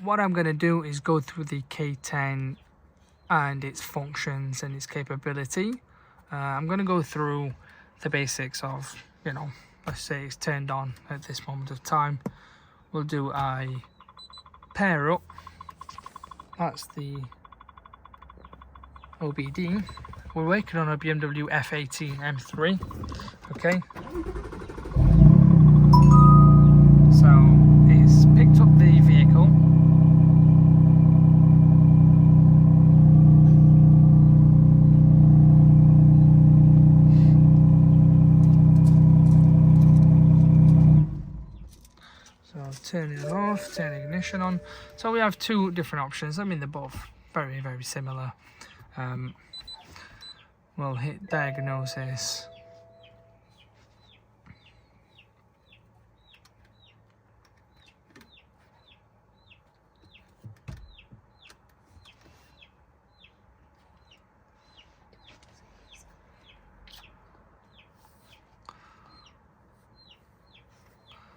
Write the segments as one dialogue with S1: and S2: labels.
S1: what I'm going to do is go through the K10 and its functions and its capability. I'm going to go through the basics of, you know, let's say it's turned on at this moment of time. We'll do a pair up. That's the OBD. We're working on a BMW F18 M3. Okay. So it's picked up the vehicle. Turn it off, turn ignition on. So we have two different options. I mean, they're both very, very similar. We'll hit diagnosis.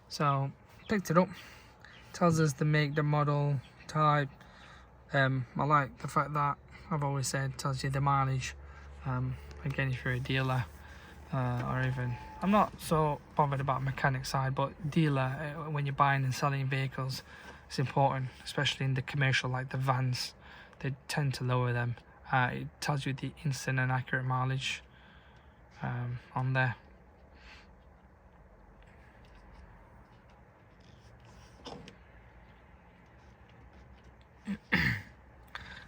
S1: So picked it up, tells us the make, the model, type. I like the fact that I've always said tells you the mileage. Again, if you're a dealer or even, I'm not so bothered about mechanic side, but dealer, when you're buying and selling vehicles, it's important, especially in the commercial, like the vans, they tend to lower them. It tells you the instant and accurate mileage on there.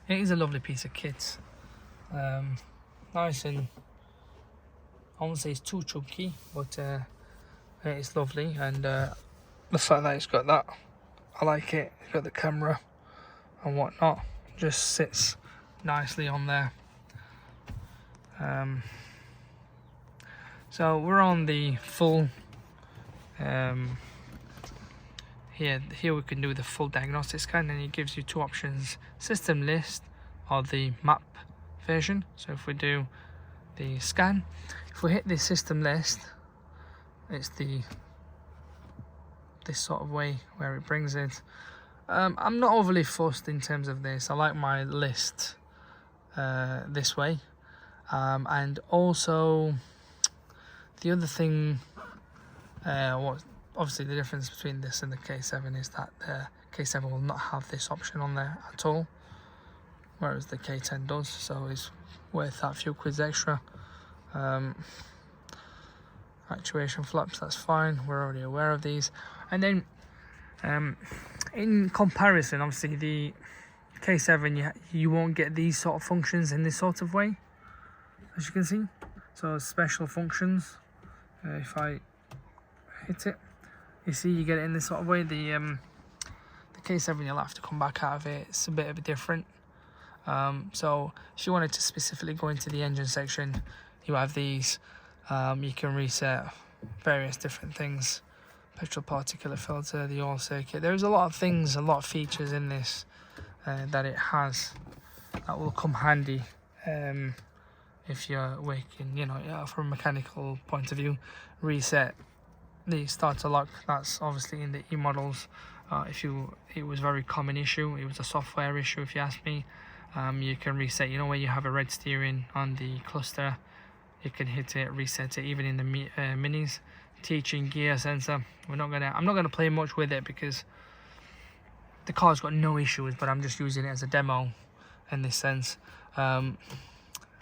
S1: It is a lovely piece of kit. Nice, and I won't say it's too chunky, but it's lovely, and the fact that it's got that, I like it. It's got the camera and whatnot, just sits nicely on there. So we're on the full here we can do the full diagnostic scan, and it gives you two options: system list or the map version. So if we do the scan, if we hit the system list, it's this sort of way where it brings it. I'm not overly fussed in terms of this. I like my list this way, and also the other thing, obviously the difference between this and the K7 is that the K7 will not have this option on there at all, whereas the K10 does, so it's worth that few quids extra. Actuation flaps, that's fine, we're already aware of these. And then in comparison, obviously the K7, you won't get these sort of functions in this sort of way, as you can see. So special functions, if I hit it, you see you get it in this sort of way. The K7, you'll have to come back out of it, it's a bit of a different. So if you wanted to specifically go into the engine section, you have these. You can reset various different things, petrol particulate filter, the oil circuit. There's a lot of things, a lot of features in this that it has that will come handy if you're working, you know, from a mechanical point of view. Reset the starter lock, that's obviously in the E models. It was a very common issue, it was a software issue if you ask me. You can reset, you know, where you have a red steering on the cluster, you can hit it, reset it, even in the minis. Teaching gear sensor, I'm not gonna play much with it because the car's got no issues, but I'm just using it as a demo in this sense.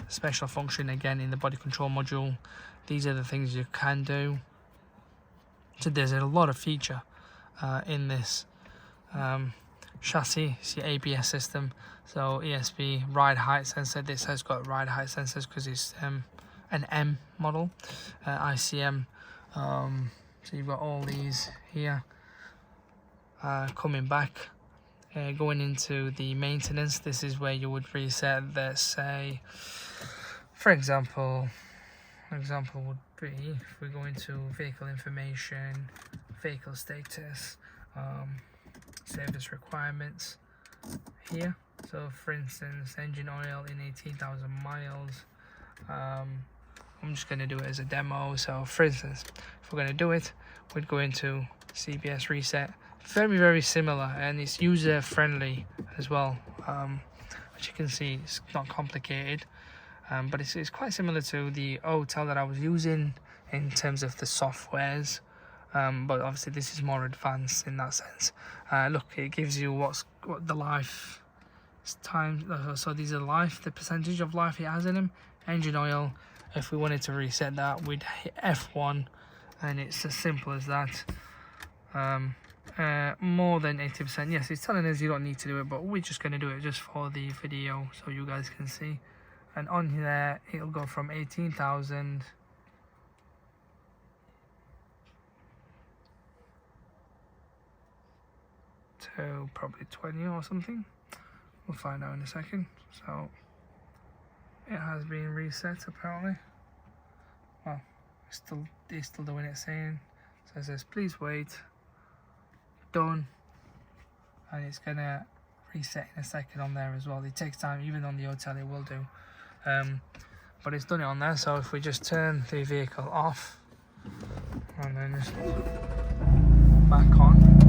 S1: Special function again in the body control module, these are the things you can do. So there's a lot of feature in this. Chassis, it's your ABS system, so ESP, ride height sensor. This has got ride height sensors because it's an M model. ICM, so you've got all these here. Coming back, going into the maintenance, this is where you would reset, let's say, for example would be, if we go into vehicle information, vehicle status, service requirements here. So for instance, engine oil in 18,000 miles. I'm just going to do it as a demo. So for instance, if we're going to do it, we'd go into CBS reset, very, very similar, and it's user friendly as well. As you can see, it's not complicated, but it's quite similar to the hotel that I was using in terms of the softwares, but obviously this is more advanced in that sense. Look, it gives you what the life time, so these are life, the percentage of life it has in them. Engine oil, if we wanted to reset that, we'd hit F1, and it's as simple as that. More than 80%. Yes, it's telling us you don't need to do it, but we're just going to do it just for the video so you guys can see. And on here it'll go from 18,000 to probably 20 or something. We'll find out in a second. So it has been reset apparently. Well, it's still doing it, saying, so it says please wait, done, and it's gonna reset in a second on there as well. It takes time, even on the hotel it will do, but it's done it on there. So if we just turn the vehicle off and then just back on,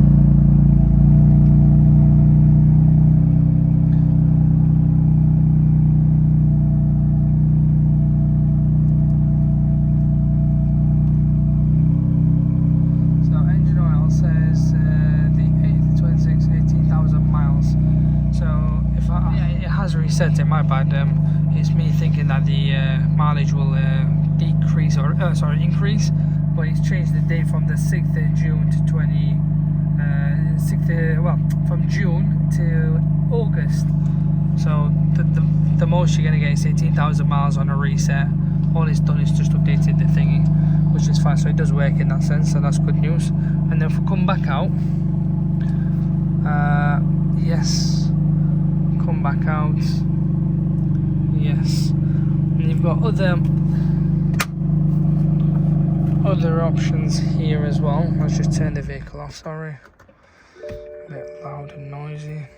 S1: reset it, my bad. It's me thinking that the mileage will decrease or increase, but it's changed the date from the 6th of June to from June to August. So the most you're gonna get is 18,000 miles on a reset. All it's done is just updated the thingy, which is fine. So it does work in that sense, so that's good news. And then if we come back out, yes, come back out, yes, and you've got other options here as well. Let's just turn the vehicle off, sorry, a bit loud and noisy.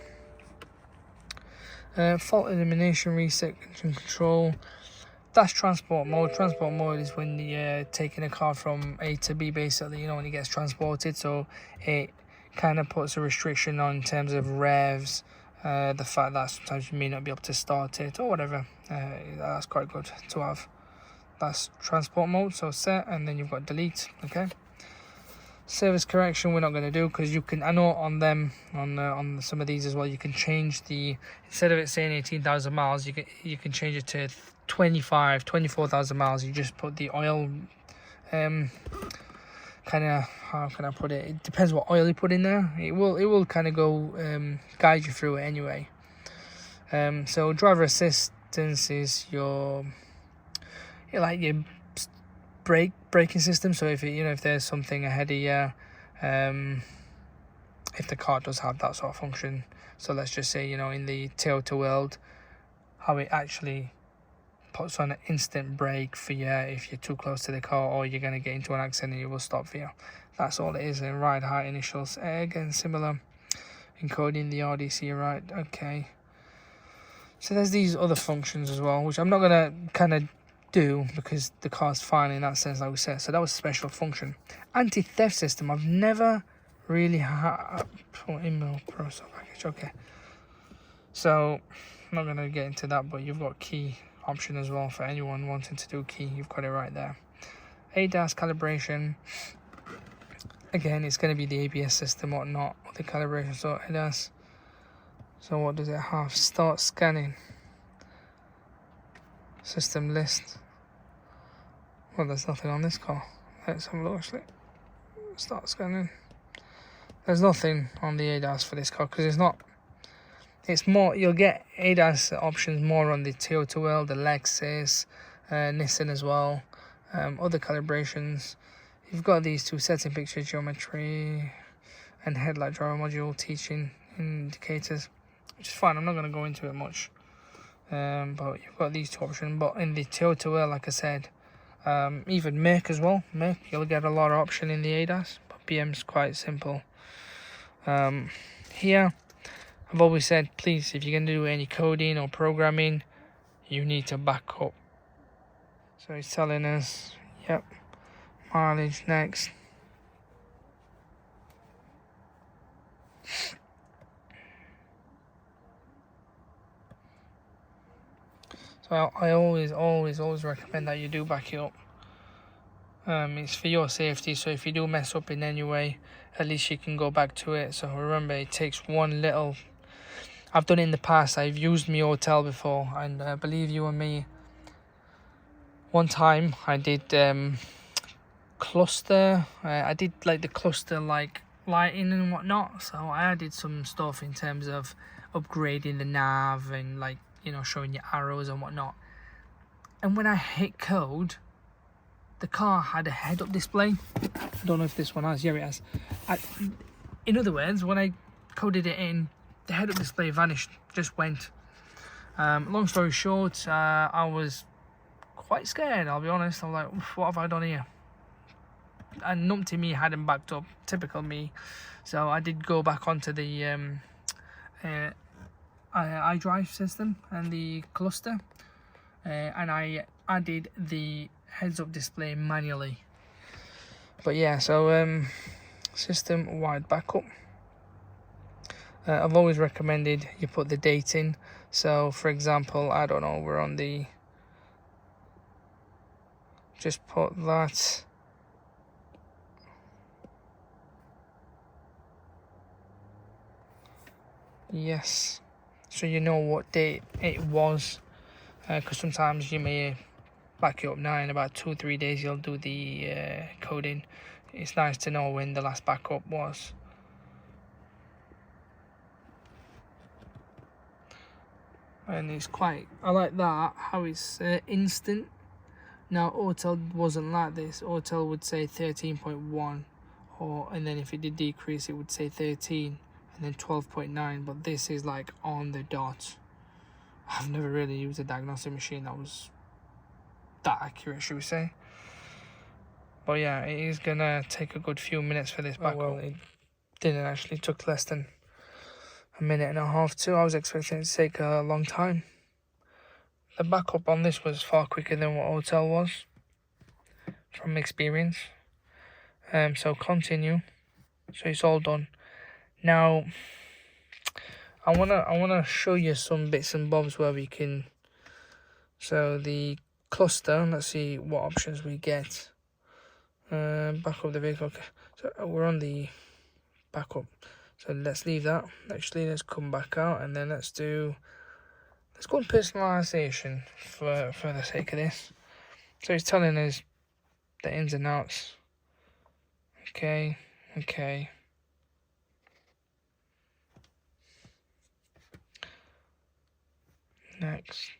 S1: Fault elimination, reset engine control. That's transport mode. Transport mode is when you're taking a car from A to B, basically, you know, when it gets transported. So it kind of puts a restriction on in terms of revs, the fact that sometimes you may not be able to start it or whatever. That's quite good to have. That's transport mode, so set, and then you've got delete. Okay, service correction we're not going to do, because you can, I know on them, on some of these as well, you can change the, instead of it saying 18,000 miles, you can change it to 24,000 miles. You just put the oil, kind of, how can I put it, it depends what oil you put in there. It will kind of go guide you through it anyway. So driver assistance is your braking system. So if if there's something ahead of you, if the car does have that sort of function. So let's just say, in the Toyota world, how it actually puts on an instant brake for you if you're too close to the car or you're going to get into an accident and it will stop for you. That's all it is. And ride height initials, again similar. Encoding the RDC, right? Okay. So there's these other functions as well, which I'm not going to kind of do because the car's fine in that sense, like we said. So that was a special function. Anti-theft system, I've never really had. Email process package, okay. So I'm not going to get into that, but you've got key option as well for anyone wanting to do key. You've got it right there. ADAS calibration, again it's going to be the ABS system or not, or the calibration. So ADAS, so what does it have? Start scanning, system list. Well, there's nothing on this car. Let's have a look actually. Start scanning. There's nothing on the ADAS for this car because it's not. It's more, you'll get ADAS options more on the Toyota world, the Lexus, Nissan as well. Other calibrations. You've got these two: setting picture, geometry, and headlight driver module, teaching indicators, which is fine. I'm not going to go into it much. But you've got these two options. But in the Toyota world, like I said, even Merc as well. Merc, you'll get a lot of option in the ADAS, but BM's quite simple. Here, I've always said, please, if you're going to do any coding or programming, you need to back up. So it's telling us, yep, mileage next. So I always recommend that you do back it up. It's for your safety, so if you do mess up in any way, at least you can go back to it. So remember, it takes one little... I've done it in the past. I've used my hotel before, and I believe you and me, one time I did cluster. I did like the cluster like lighting and whatnot. So I added some stuff in terms of upgrading the nav and, like, you know, showing you arrows and whatnot. And when I hit code, the car had a head-up display. I don't know if this one has. Yeah, it has. In other words, when I coded it in, the head-up display vanished, just went. Long story short, I was quite scared, I'll be honest. I'm like, what have I done here? And numpty me hadn't backed up, typical me. So I did go back onto the iDrive system and the cluster, and I added the heads-up display manually. But yeah, so system-wide backup. I've always recommended you put the date in. So for example, I don't know, we're on the... Just put that... Yes. So you know what date it was. Because sometimes you may back it up now, in about 2-3 days you'll do the coding. It's nice to know when the last backup was. And it's quite, I like that, how it's instant. Now Hotel wasn't like this. Hotel would say 13.1, and then if it did decrease it would say 13 and then 12.9, but this is like on the dot. I've never really used a diagnostic machine that was that accurate, should we say. But yeah, it is gonna take a good few minutes for this backup. Well, it didn't actually, took less than a minute and a half too. I was expecting it to take a long time. The backup on this was far quicker than what Hotel was, from experience. So continue. So it's all done. Now I wanna show you some bits and bobs where we can. So the cluster, let's see what options we get. Back up the vehicle. Okay, so we're on the backup. So let's leave that. Actually, let's come back out and then let's go on personalization for the sake of this. So it's telling us the ins and outs. Okay. Next.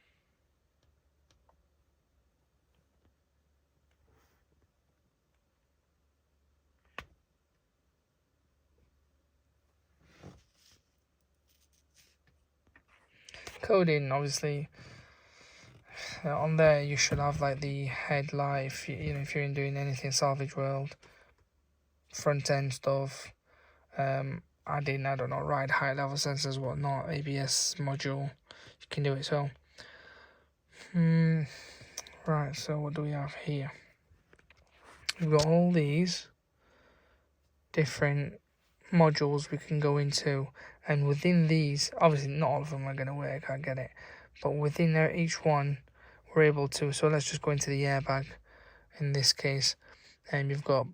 S1: Coding, obviously. On there you should have like the headlight, if you're doing anything salvage world, front end stuff, adding, I don't know, ride height level sensors, whatnot, ABS module, you can do it. So right, so what do we have here? We've got all these different modules we can go into, and within these, obviously not all of them are going to work, I get it, but within there, each one we're able to. So let's just go into the airbag in this case, and you've got,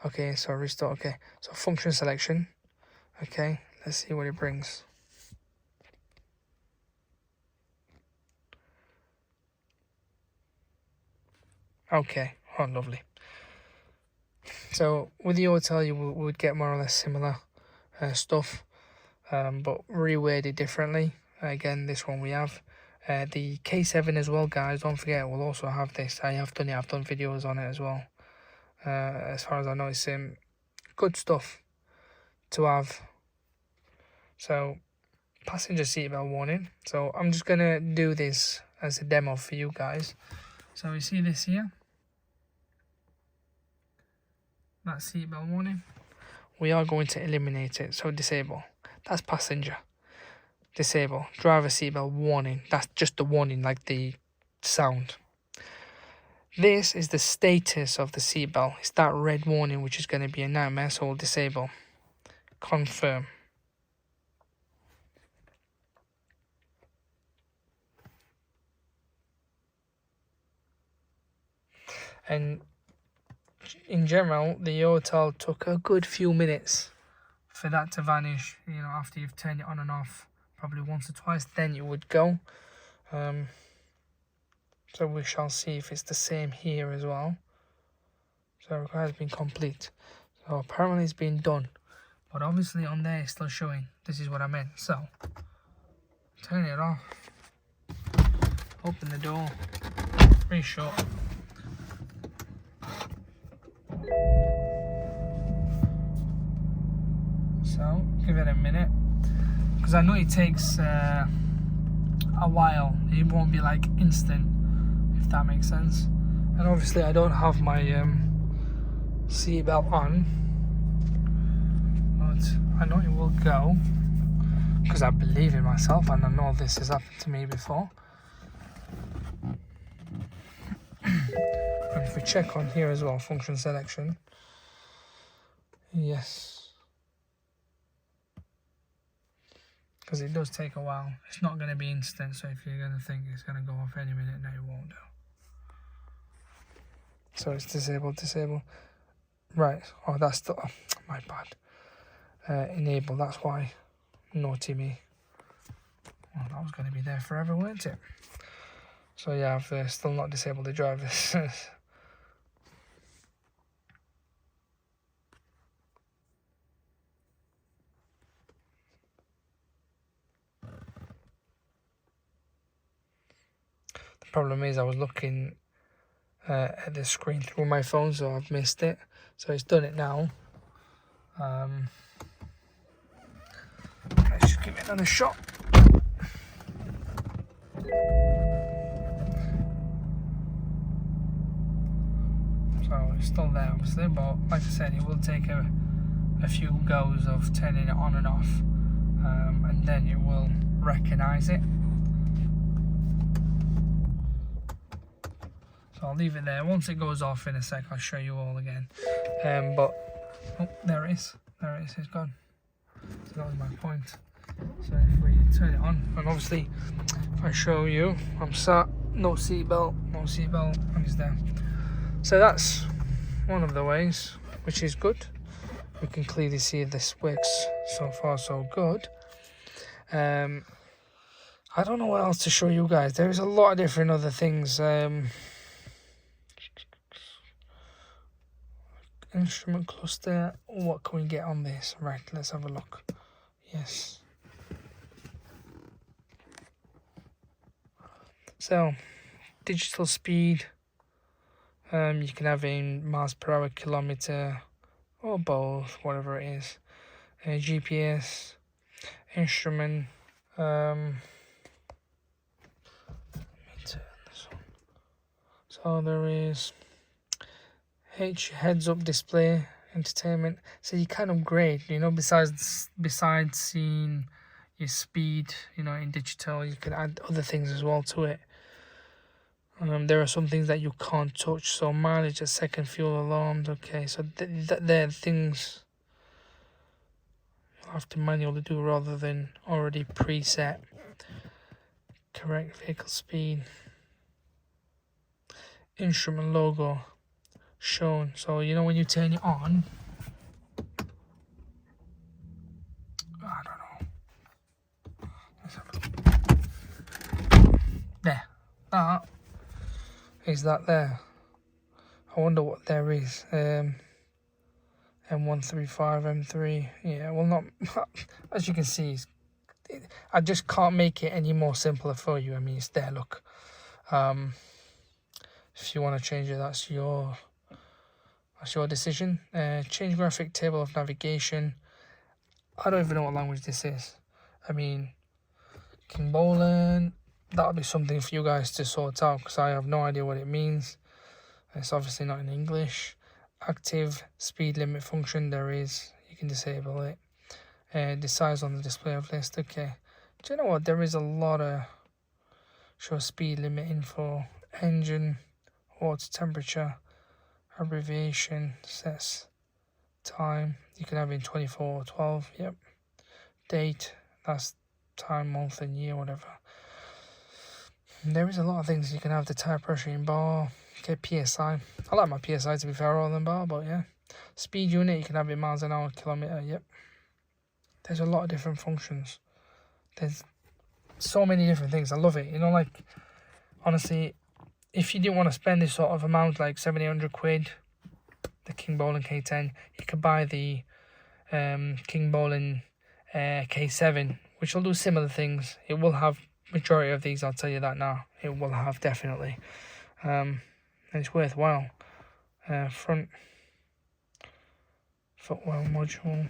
S1: okay, so restore. Okay, so function selection. Okay, let's see what it brings. Okay, oh lovely. So with the Hotel you would get more or less similar stuff, but reworded differently. Again, this one we have the K7 as well, guys. Don't forget, we'll also have this. I have done it. I've done videos on it as well. As far as I know, it's good stuff to have. So passenger seatbelt warning. So I'm just gonna do this as a demo for you guys. So you see this here, that seatbelt warning. We are going to eliminate it. So disable. That's passenger. Disable. Driver seatbelt warning. That's just the warning, like the sound. This is the status of the seatbelt. It's that red warning, which is going to be a nightmare. So we'll disable. Confirm. And in general, the auto took a good few minutes for that to vanish, you know, after you've turned it on and off probably once or twice, then it would go. So we shall see if it's the same here as well. So it has been complete. So apparently it's been done, but obviously on there it's still showing. This is what I meant. So turn it off, open the door, pretty short. So give it a minute, because I know it takes a while. It won't be like instant, if that makes sense. And obviously I don't have my seatbelt on, but I know it will go, because I believe in myself and I know this has happened to me before. And if we check on here as well, function selection, yes, because it does take a while. It's not going to be instant, so if you're going to think it's going to go off any minute, no, it won't do. So it's disabled. Right, oh, that's the, oh, my bad. Enable, that's why. Naughty me. Well, that was going to be there forever, weren't it? So yeah, I've still not disabled the drivers. The problem is I was looking at the screen through my phone, so I've missed it. So it's done it now. Let's just give it another shot. So it's still there obviously, but like I said, it will take a few goes of turning it on and off, and then it will recognise it. So I'll leave it there. Once it goes off in a sec, I'll show you all again. But oh, there it is. It's gone. So that was my point. So if we turn it on, and obviously if I show you, I'm sat, no seatbelt, and it's there. So that's one of the ways, which is good. We can clearly see this works. So far so good. I don't know what else to show you guys. There is a lot of different other things. Instrument cluster, what can we get on this? Right, let's have a look. Yes. So, digital speed, you can have in miles per hour, kilometer, or both, whatever it is. GPS, instrument, let me turn this on. So there is heads-up display, entertainment. So you can upgrade, you know, besides seeing your speed, you know, in digital, you can add other things as well to it. There are some things that you can't touch. So mileage, a second, fuel alarms. Okay, so they're things you have to manually do rather than already preset. Correct vehicle speed, instrument logo shown. So you know when you turn it on, I don't know, let's have a look. There, that is that there. I wonder what there is. M135, M3, yeah, well, not as you can see, I just can't make it any more simpler for you. I mean, it's there, look. If you want to change it, that's your decision. Change graphic table of navigation. I don't even know what language this is. I mean, Kingbolen, that'll be something for you guys to sort out, because I have no idea what it means. It's obviously not in English. Active speed limit function, there is. You can disable it. The size on the display of list. Okay. Do you know what? There is a lot of show speed limit info. Engine, water temperature, abbreviation, sets time. You can have in 24 or 12. Yep. Date, that's time, month, and year, whatever. There is a lot of things you can have. The tire pressure in bar, Okay, PSI. I like my PSI to be fair rather than bar, but yeah. Speed unit, you can have it miles an hour, kilometer, yep. There's a lot of different functions. There's so many different things. I love it. You know, like, honestly, if you didn't want to spend this sort of amount, like 700-800 quid, the Kingbolen K10, you could buy the Kingbolen K7, which will do similar things. It will have majority of these, I'll tell you that now. It will have, definitely. And it's worthwhile. Front footwell module.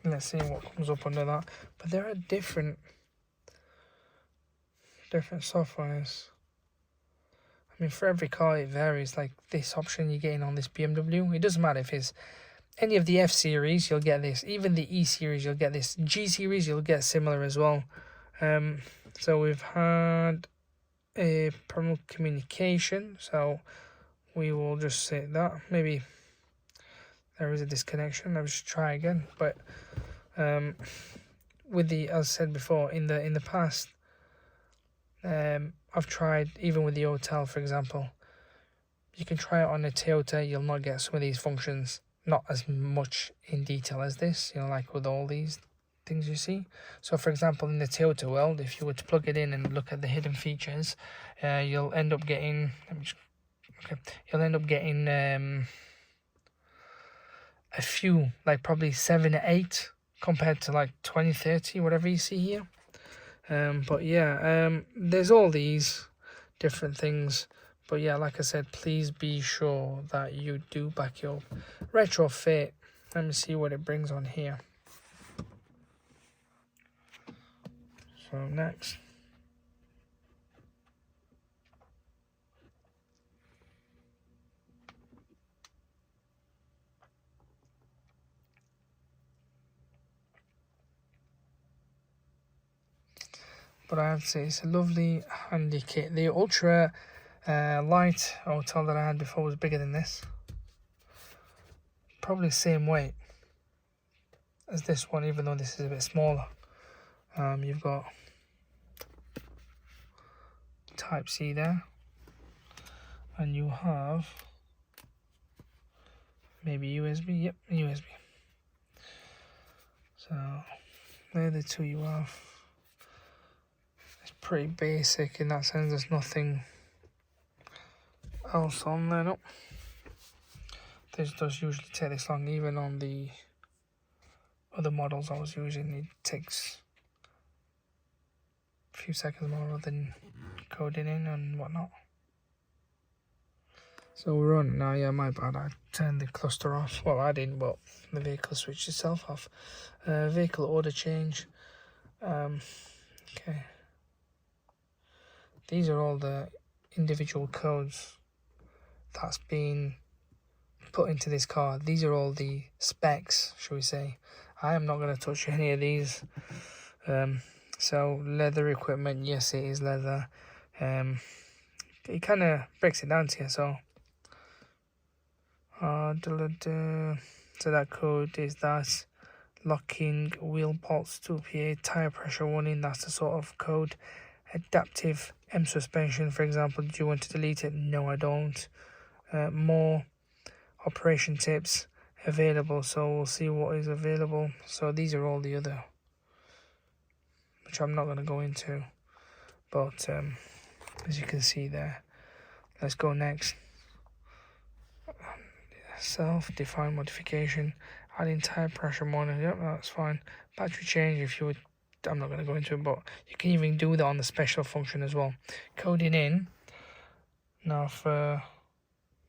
S1: Let's see what comes up under that. But there are different softwares. I mean, for every car it varies. Like this option you're getting on this BMW, it doesn't matter if it's any of the F series, you'll get this. Even the E series, you'll get this. G series, you'll get similar as well. So we've had a personal communication. So we will just say that. Maybe there is a disconnection. Let's just try again. But with the, as I said before, in the past, I've tried, even with the hotel, for example, you can try it on a Toyota, you'll not get some of these functions, not as much in detail as this, you know, like with all these things you see. So for example, in the Toyota world, if you were to plug it in and look at the hidden features, you'll end up getting, you'll end up getting a few, like probably 7 or 8 compared to like 20, 30, whatever you see here. But yeah, there's all these different things. But yeah, like I said, please be sure that you do back your retrofit. Let me see what it brings on here. So next. But I have to say, it's a lovely, handy kit. The ultra light hotel that I had before was bigger than this. Probably the same weight as this one, even though this is a bit smaller. You've got Type C there, and you have maybe USB. Yep, USB. So they're the two you have. It's pretty basic in that sense. There's nothing else on there. No, this does usually take this long. Even on the other models I was using, it takes a few seconds more than coding in and whatnot. So we're on now. Yeah, my bad, I turned the cluster off. Well, I didn't, but the vehicle switched itself off. Vehicle order change. Okay, these are all the individual codes that's been put into this car. These are all the specs, shall we say. I am not going to touch any of these. So leather equipment, yes, it is leather. It kind of breaks it down to you. So so that code is that locking wheel bolts 2PA, tire pressure warning, that's the sort of code. Adaptive M suspension, for example, do you want to delete it? No, I don't. More operation tips available, so we'll see what is available. So these are all the other, which I'm not going to go into, but as you can see there. Let's go next. Self-defined modification, adding tire pressure monitor. Yep, that's fine. Battery change, if you would, I'm not going to go into it, but you can even do that on the special function as well. Coding in. Now for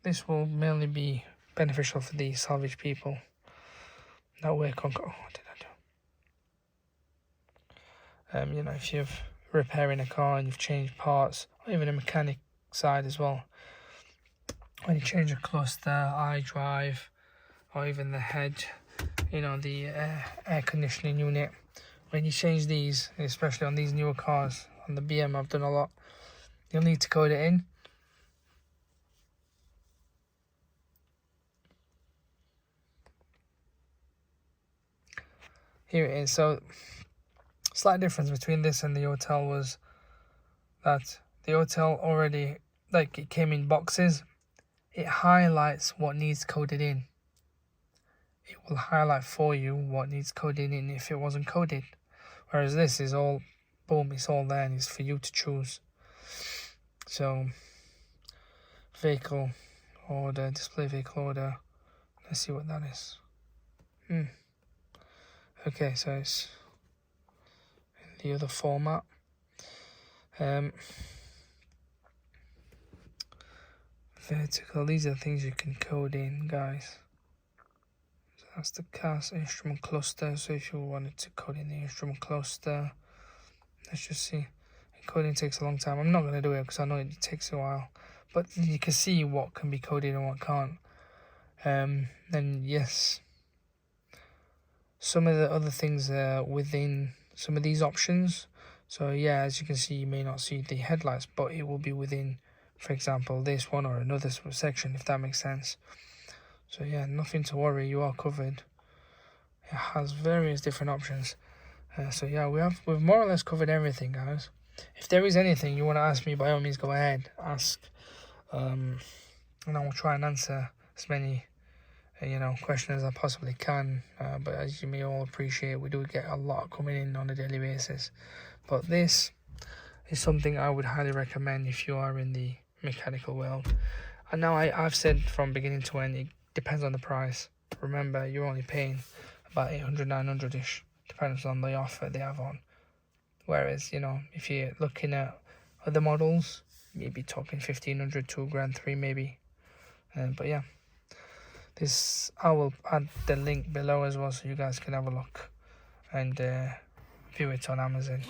S1: this will mainly be beneficial for the salvage people that work on. Oh, what did I do? You know, if you're repairing a car and you've changed parts, or even a mechanic side as well. When you change a cluster, iDrive, or even the head, you know, the air conditioning unit, when you change these, especially on these newer cars, on the BM I've done a lot, you'll need to code it in. Here it is. So slight difference between this and the hotel was that the hotel already, like, it came in boxes. It highlights what needs coded in. It will highlight for you what needs coded in if it wasn't coded. Whereas this is all, boom, it's all there and it's for you to choose. So, vehicle order, display vehicle order. Let's see what that is. Okay, so it's in the other format. Vertical, these are things you can code in, guys. So that's the CAS instrument cluster. So if you wanted to code in the instrument cluster, let's just see. Coding takes a long time. I'm not going to do it because I know it takes a while, but you can see what can be coded and what can't. Then yes, some of the other things within some of these options. So yeah, as you can see, you may not see the headlights, but it will be within, for example, this one or another section, if that makes sense. So yeah, nothing to worry, you are covered. It has various different options. So yeah, we've more or less covered everything, guys. If there is anything you want to ask me, by all means, go ahead, ask, and I will try and answer as many, questions as I possibly can. But as you may all appreciate, we do get a lot coming in on a daily basis. But this is something I would highly recommend if you are in the mechanical world. And now I've said from beginning to end, it depends on the price. Remember, you're only paying about 800, 900-ish, depends on the offer they have on. Whereas, if you're looking at other models, you'd be talking 1,500, 2 grand, 3 maybe. But yeah, I will add the link below as well so you guys can have a look and view it on Amazon.